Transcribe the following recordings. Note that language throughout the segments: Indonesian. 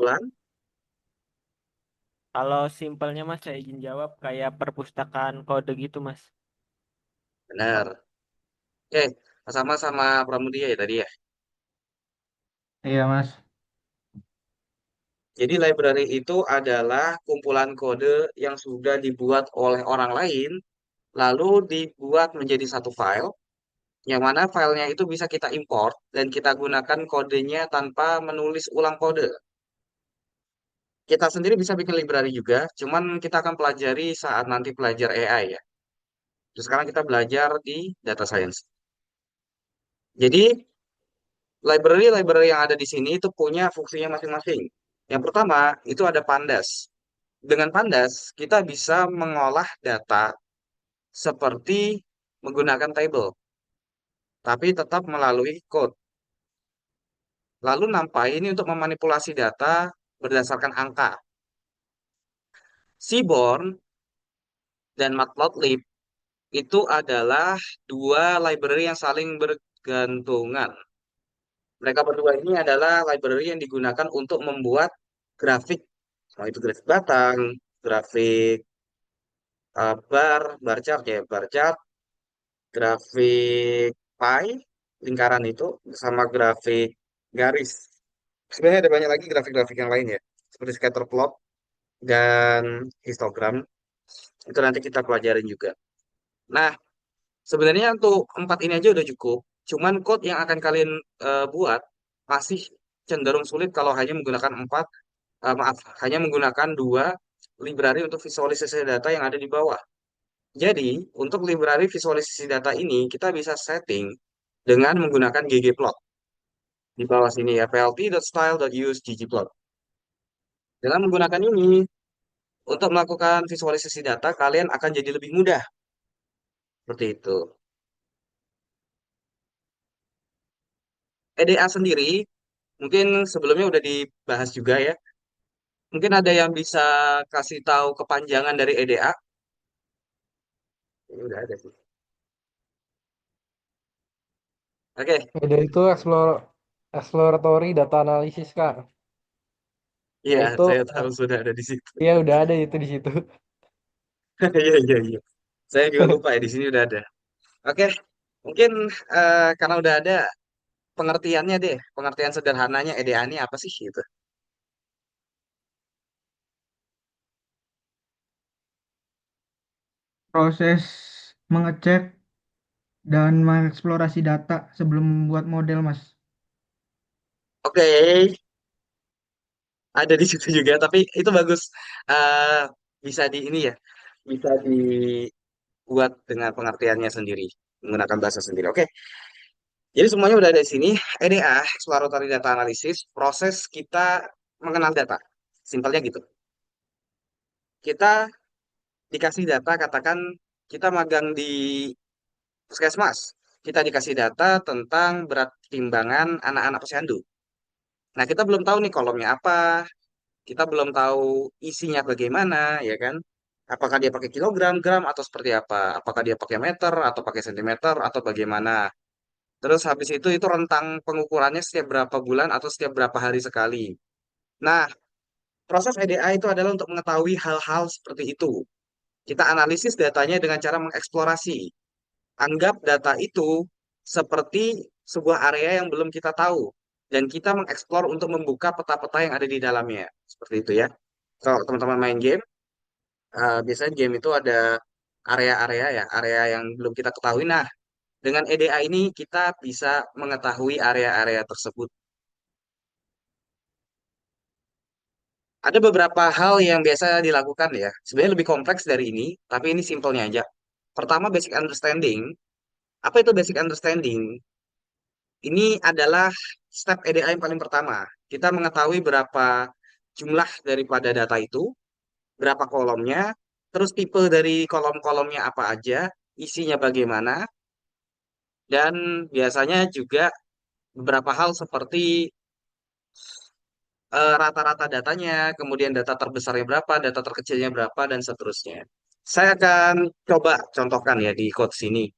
kumpulan. Kalau simpelnya Mas, saya izin jawab kayak perpustakaan kode gitu Mas. Benar. Oke, sama-sama Pramudia ya tadi ya. Iya, Mas. Jadi library itu adalah kumpulan kode yang sudah dibuat oleh orang lain, lalu dibuat menjadi satu file, yang mana filenya itu bisa kita import dan kita gunakan kodenya tanpa menulis ulang kode. Kita sendiri bisa bikin library juga, cuman kita akan pelajari saat nanti belajar AI ya. Terus sekarang kita belajar di data science. Jadi library-library yang ada di sini itu punya fungsinya masing-masing. Yang pertama, itu ada Pandas. Dengan Pandas, kita bisa mengolah data seperti menggunakan table, tapi tetap melalui code. Lalu NumPy ini untuk memanipulasi data berdasarkan angka. Seaborn dan Matplotlib itu adalah dua library yang saling bergantungan. Mereka berdua ini adalah library yang digunakan untuk membuat grafik, mau itu grafik batang, grafik bar chart ya, bar chart, grafik pie, lingkaran itu, sama grafik garis. Sebenarnya ada banyak lagi grafik-grafik yang lain ya, seperti scatter plot dan histogram. Itu nanti kita pelajarin juga. Nah, sebenarnya untuk empat ini aja udah cukup. Cuman code yang akan kalian buat masih cenderung sulit kalau hanya menggunakan maaf, hanya menggunakan dua library untuk visualisasi data yang ada di bawah. Jadi, untuk library visualisasi data ini, kita bisa setting dengan menggunakan ggplot. Di bawah sini ya, plt.style.use ggplot. Dengan menggunakan ini, untuk melakukan visualisasi data, kalian akan jadi lebih mudah. Seperti itu. EDA sendiri, mungkin sebelumnya udah dibahas juga ya. Mungkin ada yang bisa kasih tahu kepanjangan dari EDA? Ini udah ada sih. Oke, Ada itu exploratory data analysis, Kak. iya, Itu saya tahu sudah ada di situ. ya udah ada itu di situ. Iya, iya, iya. Saya juga lupa ya, di sini udah ada. Oke, mungkin karena udah ada pengertiannya deh, pengertian sederhananya EDA ini apa sih gitu. Proses mengecek dan mengeksplorasi data sebelum membuat model, Mas. Oke, ada di situ juga, tapi itu bagus. Eh bisa di ini ya, bisa dibuat dengan pengertiannya sendiri, menggunakan bahasa sendiri. Oke, jadi semuanya udah ada di sini. EDA, Exploratory Data Analysis, proses kita mengenal data. Simpelnya gitu. Kita dikasih data, katakan kita magang di Puskesmas. Kita dikasih data tentang berat timbangan anak-anak posyandu. Nah, kita belum tahu nih kolomnya apa, kita belum tahu isinya bagaimana, ya kan? Apakah dia pakai kilogram, gram, atau seperti apa? Apakah dia pakai meter, atau pakai sentimeter, atau bagaimana? Terus habis itu rentang pengukurannya setiap berapa bulan atau setiap berapa hari sekali. Nah, proses EDA itu adalah untuk mengetahui hal-hal seperti itu. Kita analisis datanya dengan cara mengeksplorasi. Anggap data itu seperti sebuah area yang belum kita tahu. Dan kita mengeksplor untuk membuka peta-peta yang ada di dalamnya. Seperti itu ya. Kalau teman-teman main game, biasanya game itu ada area-area ya, area yang belum kita ketahui. Nah, dengan EDA ini kita bisa mengetahui area-area tersebut. Ada beberapa hal yang biasa dilakukan ya. Sebenarnya lebih kompleks dari ini, tapi ini simpelnya aja. Pertama, basic understanding. Apa itu basic understanding? Ini adalah step EDA yang paling pertama. Kita mengetahui berapa jumlah daripada data itu, berapa kolomnya, terus tipe dari kolom-kolomnya apa aja, isinya bagaimana, dan biasanya juga beberapa hal seperti rata-rata datanya, kemudian data terbesarnya berapa, data terkecilnya berapa, dan seterusnya. Saya akan coba contohkan ya di code sini.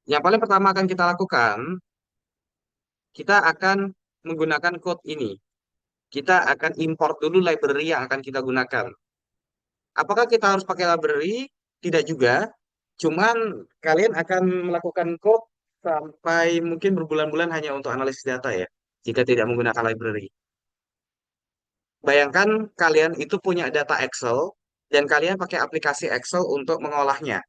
Yang paling pertama akan kita lakukan, kita akan menggunakan code ini. kita akan import dulu library yang akan kita gunakan. Apakah kita harus pakai library? Tidak juga. Cuman kalian akan melakukan code sampai mungkin berbulan-bulan hanya untuk analisis data ya, jika tidak menggunakan library. Bayangkan kalian itu punya data Excel dan kalian pakai aplikasi Excel untuk mengolahnya.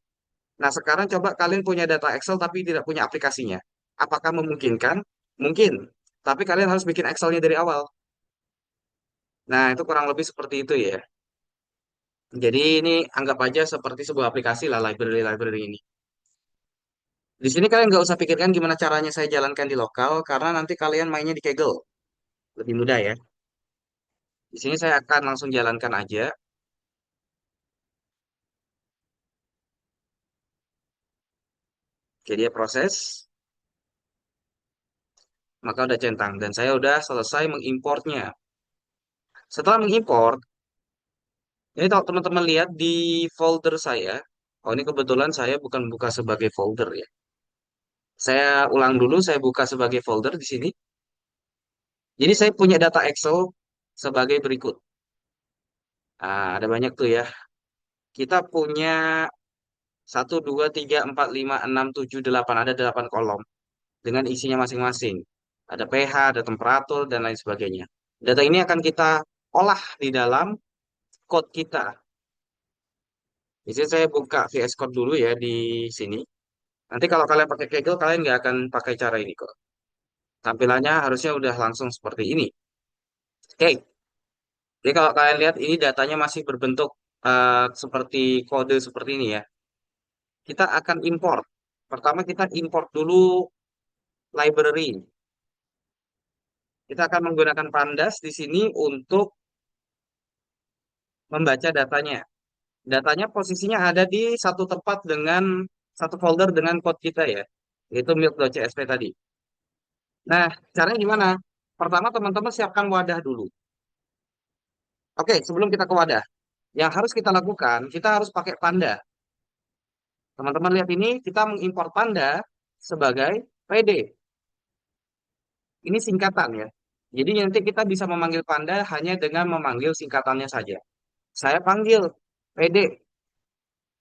Nah, sekarang coba kalian punya data Excel tapi tidak punya aplikasinya. Apakah memungkinkan? Mungkin. Tapi kalian harus bikin Excelnya dari awal. Nah, itu kurang lebih seperti itu ya. Jadi ini anggap aja seperti sebuah aplikasi lah library-library ini. Di sini kalian nggak usah pikirkan gimana caranya saya jalankan di lokal, karena nanti kalian mainnya di Kaggle. Lebih mudah ya. Di sini saya akan langsung jalankan aja. Oke, dia proses. Maka udah centang. Dan saya udah selesai mengimportnya. Setelah mengimport, ini kalau teman-teman lihat di folder saya. Oh, ini kebetulan saya bukan buka sebagai folder ya. Saya ulang dulu, saya buka sebagai folder di sini. Jadi saya punya data Excel sebagai berikut. Nah, ada banyak tuh ya. Kita punya 1, 2, 3, 4, 5, 6, 7, 8. Ada 8 kolom dengan isinya masing-masing. Ada pH, ada temperatur, dan lain sebagainya. Data ini akan kita olah di dalam code kita. Di sini saya buka VS Code dulu ya di sini. Nanti kalau kalian pakai Kaggle, kalian nggak akan pakai cara ini kok. Tampilannya harusnya udah langsung seperti ini. Oke, jadi kalau kalian lihat ini datanya masih berbentuk seperti kode seperti ini ya. Kita akan import. Pertama kita import dulu library. Kita akan menggunakan Pandas di sini untuk membaca datanya. Datanya posisinya ada di satu tempat dengan satu folder dengan code kita ya, yaitu milk.csv tadi. Nah, caranya gimana? Pertama teman-teman siapkan wadah dulu. Oke, sebelum kita ke wadah, yang harus kita lakukan, kita harus pakai Panda. Teman-teman lihat ini, kita mengimport Panda sebagai PD. Ini singkatan ya. Jadi nanti kita bisa memanggil Panda hanya dengan memanggil singkatannya saja. Saya panggil PD.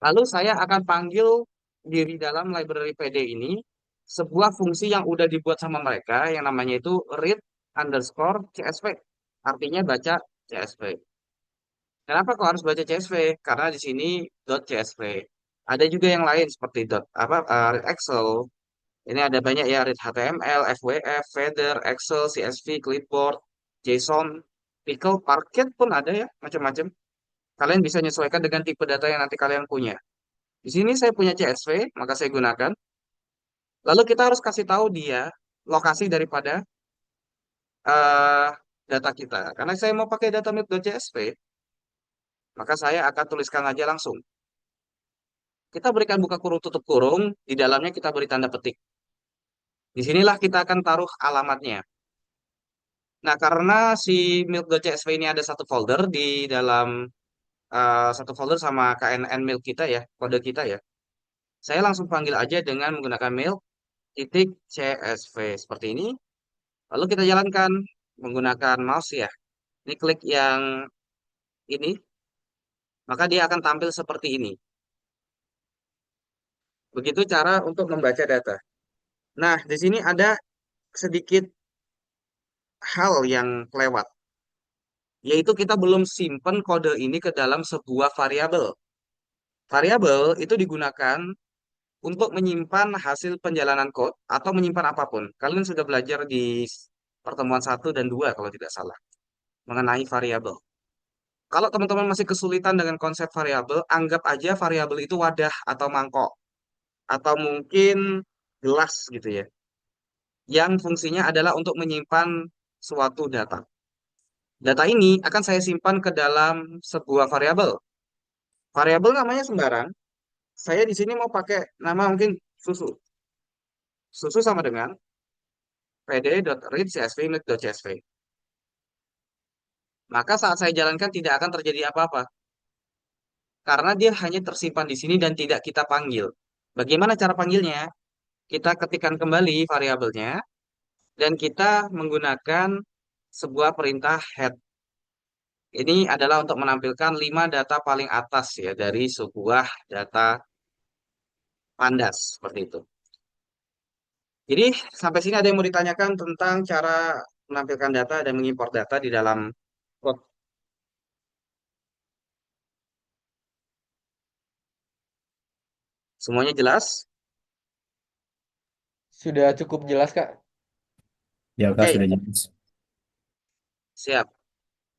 Lalu saya akan panggil diri dalam library PD ini sebuah fungsi yang udah dibuat sama mereka yang namanya itu read underscore CSV. Artinya baca CSV. Kenapa kok harus baca CSV? Karena di sini .csv. Ada juga yang lain seperti read Excel. Ini ada banyak ya read HTML, FWF, Feather, Excel, CSV, Clipboard, JSON, Pickle, Parquet pun ada ya, macam-macam. Kalian bisa menyesuaikan dengan tipe data yang nanti kalian punya. Di sini saya punya CSV, maka saya gunakan. Lalu kita harus kasih tahu dia lokasi daripada eh, data kita. Karena saya mau pakai data milk.csv, maka saya akan tuliskan aja langsung. Kita berikan buka kurung tutup kurung, di dalamnya kita beri tanda petik. Disinilah kita akan taruh alamatnya. Nah, karena si milk.csv ini ada satu folder di dalam satu folder sama KNN milk kita ya, kode kita ya. Saya langsung panggil aja dengan menggunakan milk titik CSV seperti ini. Lalu kita jalankan menggunakan mouse ya. Ini klik yang ini, maka dia akan tampil seperti ini. Begitu cara untuk membaca data. Nah, di sini ada sedikit hal yang kelewat, yaitu kita belum simpen kode ini ke dalam sebuah variabel. Variabel itu digunakan untuk menyimpan hasil penjalanan code atau menyimpan apapun. Kalian sudah belajar di pertemuan 1 dan 2 kalau tidak salah mengenai variabel. Kalau teman-teman masih kesulitan dengan konsep variabel, anggap aja variabel itu wadah atau mangkok atau mungkin gelas gitu ya, yang fungsinya adalah untuk menyimpan suatu data. Data ini akan saya simpan ke dalam sebuah variabel. Variabel namanya sembarang. Saya di sini mau pakai nama mungkin susu. Susu sama dengan pd.read.csv.csv. Maka saat saya jalankan tidak akan terjadi apa-apa karena dia hanya tersimpan di sini dan tidak kita panggil. Bagaimana cara panggilnya? Kita ketikkan kembali variabelnya dan kita menggunakan sebuah perintah head. Ini adalah untuk menampilkan 5 data paling atas ya dari sebuah data pandas seperti itu. Jadi sampai sini ada yang mau ditanyakan tentang cara menampilkan data dan mengimport data di dalam code. Semuanya jelas? Sudah cukup jelas, Kak. Ya, Kak, Oke, sudah jelas. siap.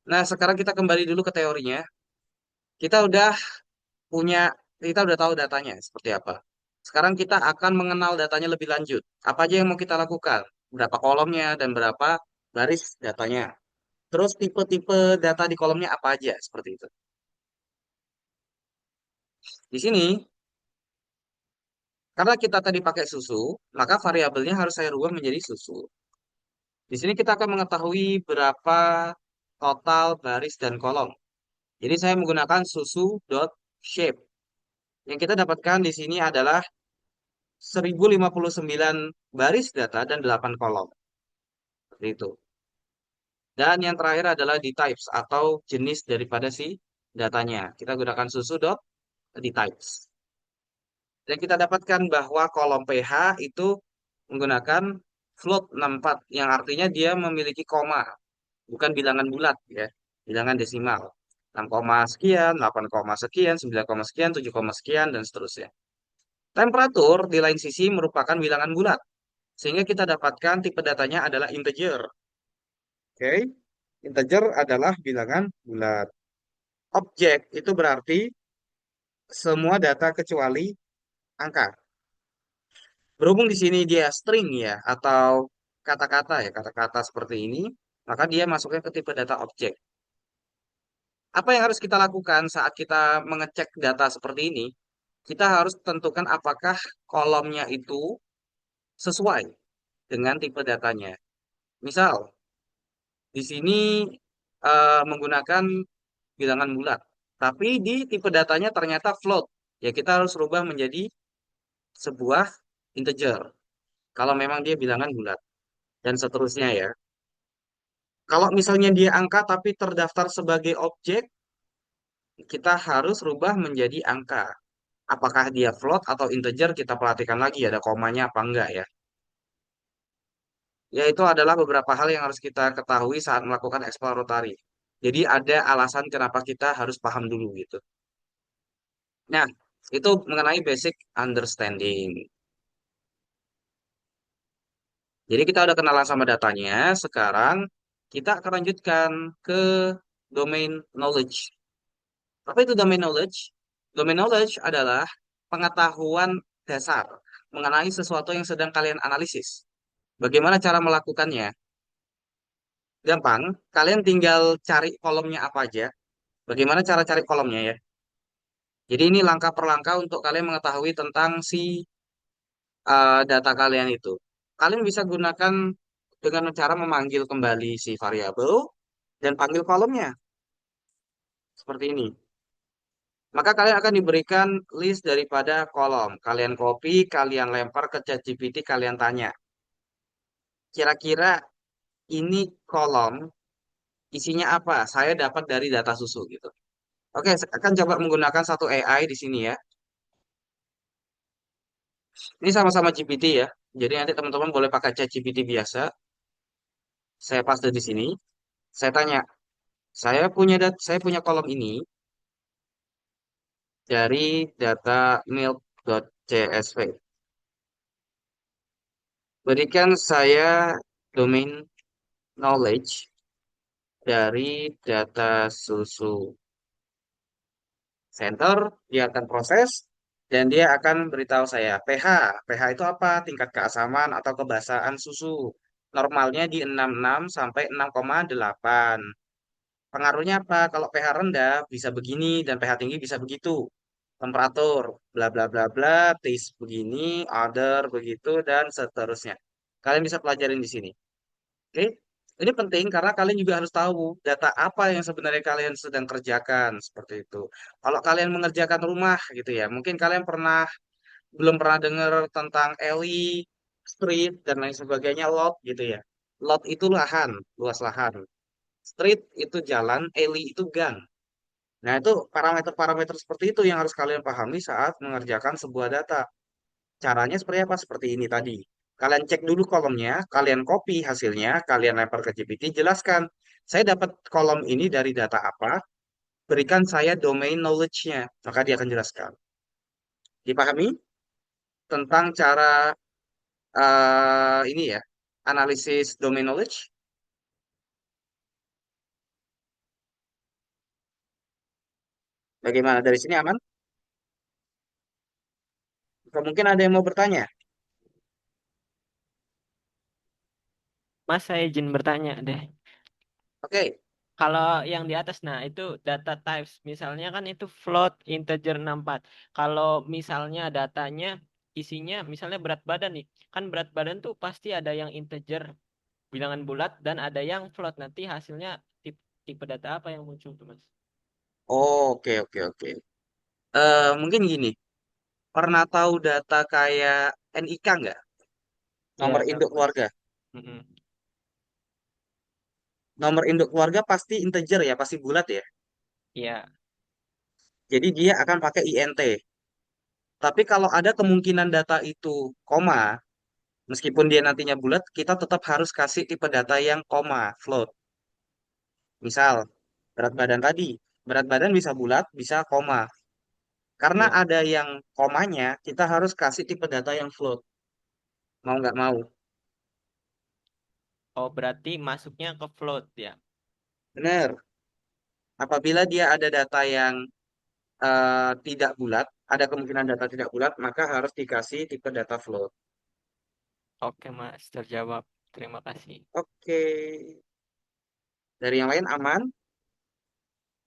Nah, sekarang kita kembali dulu ke teorinya. Kita udah punya, kita udah tahu datanya seperti apa. Sekarang kita akan mengenal datanya lebih lanjut. Apa aja yang mau kita lakukan? Berapa kolomnya dan berapa baris datanya. Terus tipe-tipe data di kolomnya apa aja, seperti itu. Di sini, karena kita tadi pakai susu, maka variabelnya harus saya rubah menjadi susu. Di sini kita akan mengetahui berapa total baris dan kolom. Jadi saya menggunakan susu dot shape. Yang kita dapatkan di sini adalah 1059 baris data dan 8 kolom. Seperti itu. Dan yang terakhir adalah di types atau jenis daripada si datanya. Kita gunakan susu dot di types. Dan kita dapatkan bahwa kolom PH itu menggunakan float 64 yang artinya dia memiliki koma, bukan bilangan bulat ya, bilangan desimal. 6 koma sekian, 8 koma sekian, 9 koma sekian, 7 koma sekian, dan seterusnya. Temperatur di lain sisi merupakan bilangan bulat, sehingga kita dapatkan tipe datanya adalah integer. Oke, integer adalah bilangan bulat. Objek itu berarti semua data kecuali angka. Berhubung di sini dia string ya, atau kata-kata ya, kata-kata seperti ini, maka dia masuknya ke tipe data objek. Apa yang harus kita lakukan saat kita mengecek data seperti ini? Kita harus tentukan apakah kolomnya itu sesuai dengan tipe datanya. Misal, di sini menggunakan bilangan bulat, tapi di tipe datanya ternyata float. Ya, kita harus rubah menjadi sebuah integer. Kalau memang dia bilangan bulat dan seterusnya ya. Kalau misalnya dia angka tapi terdaftar sebagai objek, kita harus rubah menjadi angka. Apakah dia float atau integer, kita perhatikan lagi ada komanya apa enggak ya. Ya, itu adalah beberapa hal yang harus kita ketahui saat melakukan exploratory. Jadi ada alasan kenapa kita harus paham dulu gitu. Nah, itu mengenai basic understanding. Jadi kita udah kenalan sama datanya, sekarang kita akan lanjutkan ke domain knowledge. Apa itu domain knowledge? Domain knowledge adalah pengetahuan dasar mengenai sesuatu yang sedang kalian analisis. Bagaimana cara melakukannya? Gampang, kalian tinggal cari kolomnya apa aja. Bagaimana cara cari kolomnya ya? Jadi ini langkah per langkah untuk kalian mengetahui tentang si data kalian itu. Kalian bisa gunakan dengan cara memanggil kembali si variabel dan panggil kolomnya seperti ini. Maka kalian akan diberikan list daripada kolom. Kalian copy, kalian lempar ke ChatGPT, kalian tanya. Kira-kira ini kolom isinya apa? Saya dapat dari data susu gitu. Oke, saya akan coba menggunakan satu AI di sini ya. Ini sama-sama GPT ya. Jadi nanti teman-teman boleh pakai ChatGPT biasa. Saya paste di sini. Saya tanya, saya punya kolom ini dari data milk.csv. Berikan saya domain knowledge dari data susu center, dia akan proses dan dia akan beritahu saya pH. pH itu apa? Tingkat keasaman atau kebasaan susu. Normalnya di 66 sampai 6,8. Pengaruhnya apa? Kalau pH rendah bisa begini dan pH tinggi bisa begitu. Temperatur, bla bla bla bla, taste begini, odor begitu dan seterusnya. Kalian bisa pelajarin di sini. Oke, ini penting karena kalian juga harus tahu data apa yang sebenarnya kalian sedang kerjakan seperti itu. Kalau kalian mengerjakan rumah gitu ya, mungkin kalian belum pernah dengar tentang Ellie, Street dan lain sebagainya, lot gitu ya. Lot itu lahan, luas lahan. Street itu jalan, alley itu gang. Nah, itu parameter-parameter seperti itu yang harus kalian pahami saat mengerjakan sebuah data. Caranya seperti apa? Seperti ini tadi. Kalian cek dulu kolomnya, kalian copy hasilnya, kalian lempar ke GPT, jelaskan. Saya dapat kolom ini dari data apa? Berikan saya domain knowledge-nya. Maka dia akan jelaskan. Dipahami tentang cara ini ya, analisis domain knowledge? Bagaimana dari sini aman? Atau mungkin ada yang mau bertanya? Mas, saya izin bertanya deh. Oke. Kalau yang di atas, nah itu data types. Misalnya kan itu float, integer 64. Kalau misalnya datanya isinya, misalnya berat badan nih. Kan berat badan tuh pasti ada yang integer, bilangan bulat, dan ada yang float. Nanti hasilnya tipe, tipe data apa yang muncul tuh, Mas? Oke, oke, oke. Mungkin gini. Pernah tahu data kayak NIK nggak? Nomor Ya, tahu, induk Mas. keluarga. Mm-mm. Nomor induk keluarga pasti integer ya, pasti bulat ya. Iya. Jadi dia akan pakai INT. Tapi kalau ada kemungkinan data itu koma, meskipun dia nantinya bulat, kita tetap harus kasih tipe data yang koma, float. Misal, berat badan tadi. Berat badan bisa bulat, bisa koma. Karena Iya. ada yang komanya, kita harus kasih tipe data yang float. Mau nggak mau. Oh, berarti masuknya ke float ya. Benar. Apabila dia ada data yang tidak bulat, ada kemungkinan data tidak bulat, maka harus dikasih tipe data float. Oke, Mas, terjawab. Terima kasih. Oke, dari yang lain aman.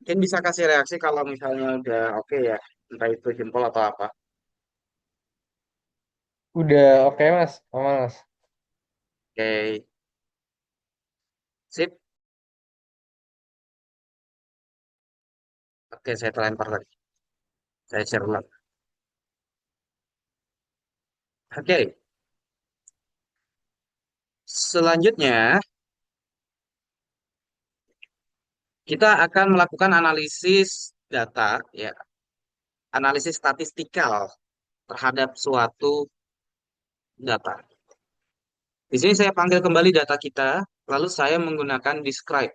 Mungkin bisa kasih reaksi kalau misalnya udah oke ya, entah itu jempol atau apa. Udah oke Mas, aman Mas. Oke, sip. Oke, saya terlempar lagi. Saya share ulang. Oke, selanjutnya kita akan melakukan analisis data, ya, analisis statistikal terhadap suatu data. Di sini saya panggil kembali data kita, lalu saya menggunakan describe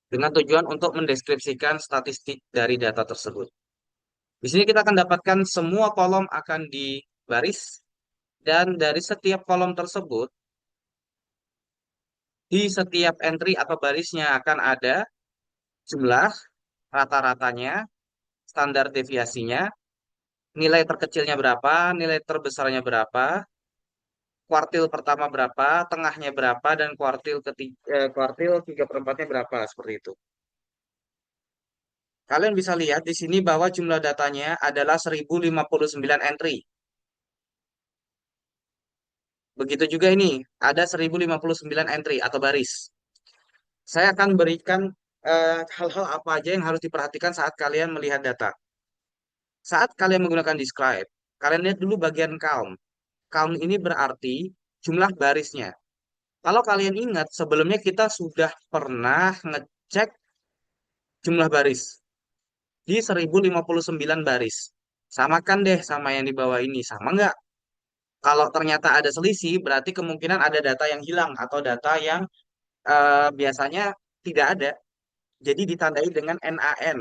dengan tujuan untuk mendeskripsikan statistik dari data tersebut. Di sini kita akan dapatkan semua kolom akan dibaris dan dari setiap kolom tersebut di setiap entry atau barisnya akan ada jumlah, rata-ratanya, standar deviasinya, nilai terkecilnya berapa, nilai terbesarnya berapa, kuartil pertama berapa, tengahnya berapa, dan kuartil 3/4-nya berapa, seperti itu. Kalian bisa lihat di sini bahwa jumlah datanya adalah 1059 entry. Begitu juga ini, ada 1059 entry atau baris. Saya akan berikan hal-hal apa aja yang harus diperhatikan saat kalian melihat data. Saat kalian menggunakan describe, kalian lihat dulu bagian count. Count ini berarti jumlah barisnya. Kalau kalian ingat, sebelumnya kita sudah pernah ngecek jumlah baris di 1059 baris. Samakan deh sama yang di bawah ini, sama nggak? Kalau ternyata ada selisih, berarti kemungkinan ada data yang hilang atau data yang biasanya tidak ada. Jadi ditandai dengan NaN.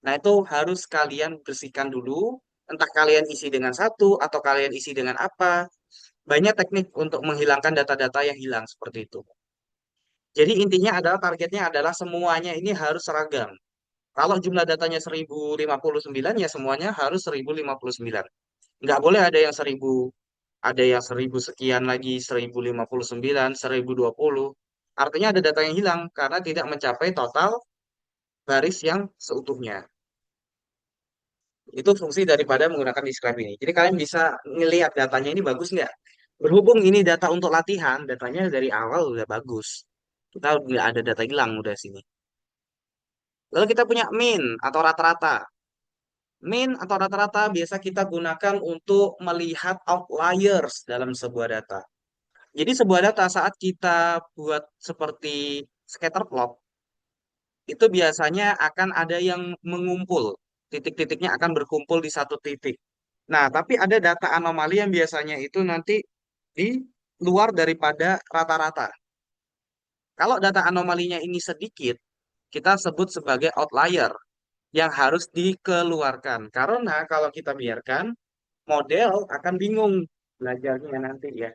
Nah, itu harus kalian bersihkan dulu. Entah kalian isi dengan satu atau kalian isi dengan apa. Banyak teknik untuk menghilangkan data-data yang hilang seperti itu. Jadi intinya adalah targetnya adalah semuanya ini harus seragam. Kalau jumlah datanya 1059 ya semuanya harus 1059. Nggak boleh ada yang 1000 sekian lagi, 1059, 1020. Artinya ada data yang hilang karena tidak mencapai total baris yang seutuhnya. Itu fungsi daripada menggunakan describe ini. Jadi kalian bisa ngelihat datanya ini bagus nggak? Berhubung ini data untuk latihan, datanya dari awal udah bagus. Kita nggak ada data hilang udah sini. Lalu kita punya min atau rata-rata. Min atau rata-rata biasa kita gunakan untuk melihat outliers dalam sebuah data. Jadi sebuah data saat kita buat seperti scatter plot, itu biasanya akan ada yang mengumpul. Titik-titiknya akan berkumpul di satu titik. Nah, tapi ada data anomali yang biasanya itu nanti di luar daripada rata-rata. Kalau data anomalinya ini sedikit, kita sebut sebagai outlier yang harus dikeluarkan. Karena kalau kita biarkan, model akan bingung belajarnya nanti ya.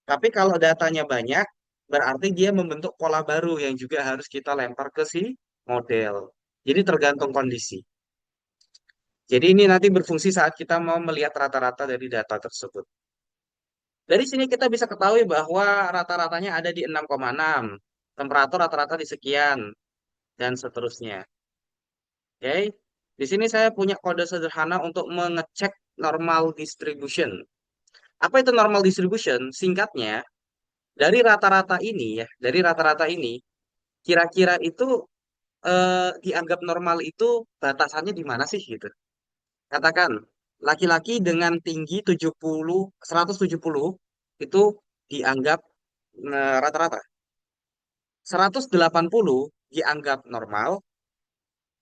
Tapi kalau datanya banyak, berarti dia membentuk pola baru yang juga harus kita lempar ke si model. Jadi tergantung kondisi. Jadi ini nanti berfungsi saat kita mau melihat rata-rata dari data tersebut. Dari sini kita bisa ketahui bahwa rata-ratanya ada di 6,6. Temperatur rata-rata di sekian, dan seterusnya. Oke. Di sini saya punya kode sederhana untuk mengecek normal distribution. Apa itu normal distribution? Singkatnya, dari rata-rata ini ya, dari rata-rata ini, kira-kira itu dianggap normal itu batasannya di mana sih gitu. Katakan, laki-laki dengan tinggi 170 itu dianggap rata-rata. 180 dianggap normal,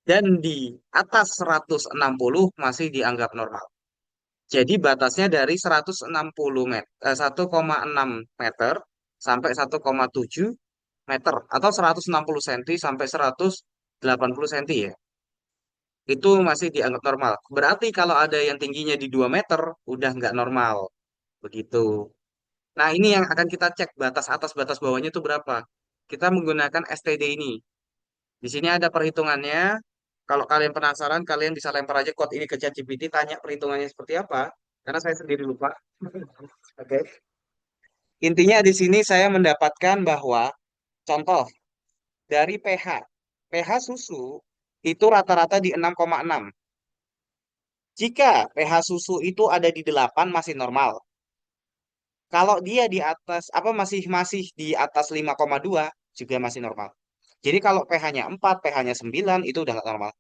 dan di atas 160 masih dianggap normal. Jadi batasnya dari 160 meter, 1,6 meter sampai 1,7 meter atau 160 cm sampai 180 cm ya. Itu masih dianggap normal. Berarti kalau ada yang tingginya di 2 meter, udah nggak normal. Begitu. Nah, ini yang akan kita cek batas atas batas bawahnya itu berapa. Kita menggunakan STD ini. Di sini ada perhitungannya. Kalau kalian penasaran, kalian bisa lempar aja code ini ke ChatGPT, tanya perhitungannya seperti apa. Karena saya sendiri lupa. Oke. Intinya di sini saya mendapatkan bahwa contoh dari pH. pH susu itu rata-rata di 6,6. Jika pH susu itu ada di 8 masih normal. Kalau dia di atas apa masih masih di atas 5,2 juga masih normal. Jadi kalau pH-nya 4, pH-nya 9 itu udah nggak normal.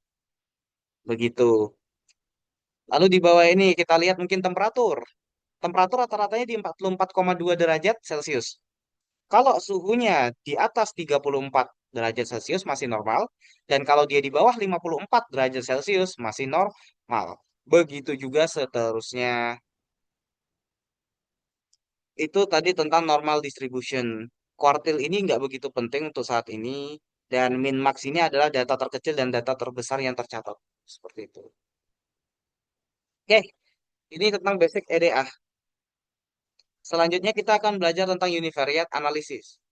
Begitu. Lalu di bawah ini kita lihat mungkin temperatur. Temperatur rata-ratanya di 44,2 derajat Celcius. Kalau suhunya di atas 34 derajat Celcius masih normal. Dan kalau dia di bawah 54 derajat Celcius masih normal. Begitu juga seterusnya. Itu tadi tentang normal distribution. Kuartil ini nggak begitu penting untuk saat ini. Dan min max ini adalah data terkecil dan data terbesar yang tercatat. Seperti itu. Oke, ini tentang basic EDA. Selanjutnya kita akan belajar tentang univariate analysis.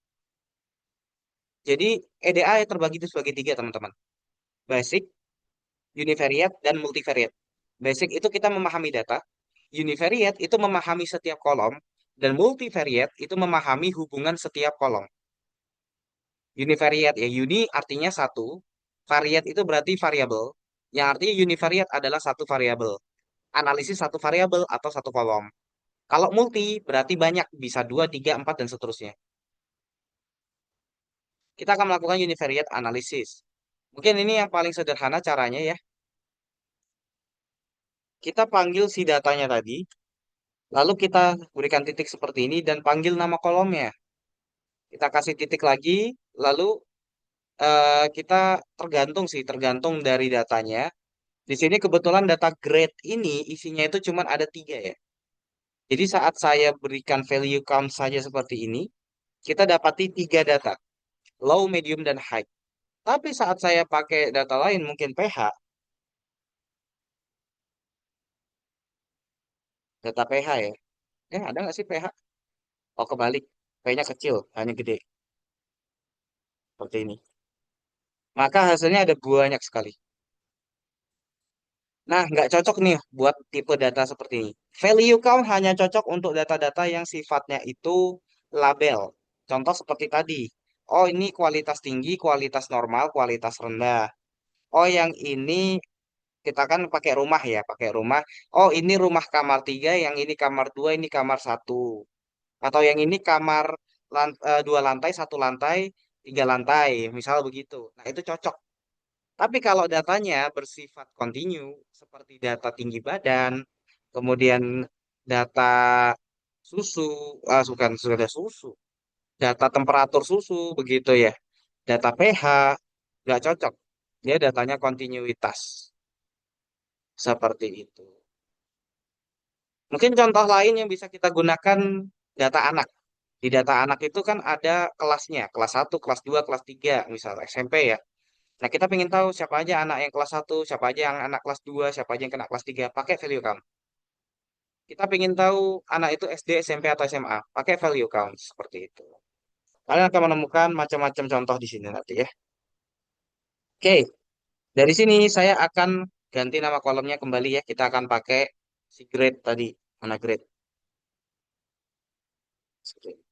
Jadi EDA terbagi itu sebagai tiga teman-teman. Basic, univariate, dan multivariate. Basic itu kita memahami data. Univariate itu memahami setiap kolom. Dan multivariate itu memahami hubungan setiap kolom. Univariate ya, uni artinya satu. Variate itu berarti variabel. Yang artinya univariate adalah satu variabel. Analisis satu variabel atau satu kolom. Kalau multi berarti banyak, bisa 2, 3, 4, dan seterusnya. Kita akan melakukan univariate analysis. Mungkin ini yang paling sederhana caranya ya. Kita panggil si datanya tadi, lalu kita berikan titik seperti ini dan panggil nama kolomnya. Kita kasih titik lagi, lalu kita tergantung dari datanya. Di sini kebetulan data grade ini isinya itu cuma ada 3 ya. Jadi saat saya berikan value count saja seperti ini, kita dapati 3 data, low, medium, dan high. Tapi saat saya pakai data lain, mungkin pH, data pH ya. Ada nggak sih pH? Oh, kebalik. P-nya kecil, hanya gede. Seperti ini. Maka hasilnya ada banyak sekali. Nah, nggak cocok nih buat tipe data seperti ini. Value count hanya cocok untuk data-data yang sifatnya itu label. Contoh seperti tadi. Oh, ini kualitas tinggi, kualitas normal, kualitas rendah. Oh, yang ini kita kan pakai rumah ya, pakai rumah. Oh, ini rumah kamar 3, yang ini kamar 2, ini kamar 1. Atau yang ini kamar 2 lantai, 1 lantai, 3 lantai. Misal begitu. Nah, itu cocok. Tapi kalau datanya bersifat kontinu, seperti data tinggi badan, kemudian data susu, bukan sudah susu, data temperatur susu begitu ya. Data pH nggak cocok. Dia datanya kontinuitas seperti itu. Mungkin contoh lain yang bisa kita gunakan data anak. Di data anak itu kan ada kelasnya, kelas 1, kelas 2, kelas 3, misal SMP ya. Nah, kita ingin tahu siapa aja anak yang kelas 1, siapa aja yang anak kelas 2, siapa aja yang kena kelas 3, pakai value count. Kita ingin tahu anak itu SD, SMP, atau SMA, pakai value count seperti itu. Kalian akan menemukan macam-macam contoh di sini nanti ya. Oke, dari sini saya akan ganti nama kolomnya kembali ya. Kita akan pakai si grade tadi. Mana grade?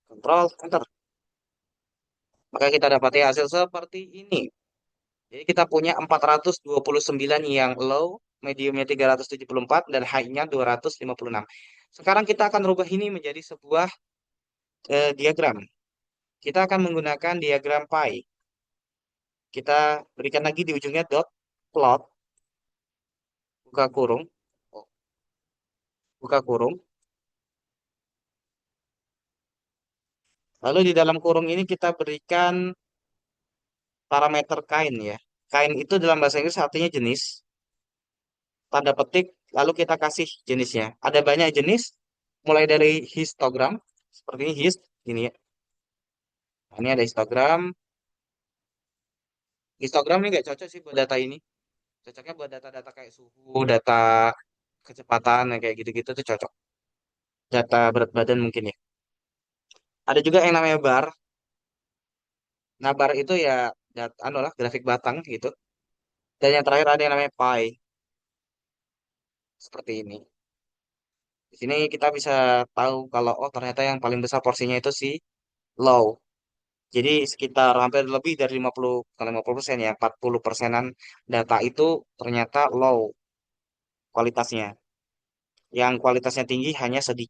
Control, enter. Maka kita dapati hasil seperti ini. Jadi kita punya 429 yang low, mediumnya 374, dan high-nya 256. Sekarang kita akan rubah ini menjadi sebuah diagram. Kita akan menggunakan diagram pie. Kita berikan lagi di ujungnya dot plot, buka kurung, buka kurung. Lalu di dalam kurung ini kita berikan parameter kain ya. Kain itu dalam bahasa Inggris artinya jenis, tanda petik, lalu kita kasih jenisnya. Ada banyak jenis, mulai dari histogram, seperti ini hist, ini ya. Nah, ini ada histogram. Histogram ini nggak cocok sih buat data ini. Cocoknya buat data-data kayak suhu, data kecepatan, yang kayak gitu-gitu tuh cocok. Data berat badan mungkin ya. Ada juga yang namanya bar. Nah, bar itu ya anu lah, grafik batang gitu. Dan yang terakhir ada yang namanya pie, seperti ini. Di sini kita bisa tahu kalau oh ternyata yang paling besar porsinya itu si low. Jadi sekitar hampir lebih dari 50 ke 50% ya, 40%-an data itu ternyata low kualitasnya. Yang kualitasnya tinggi hanya sedikit.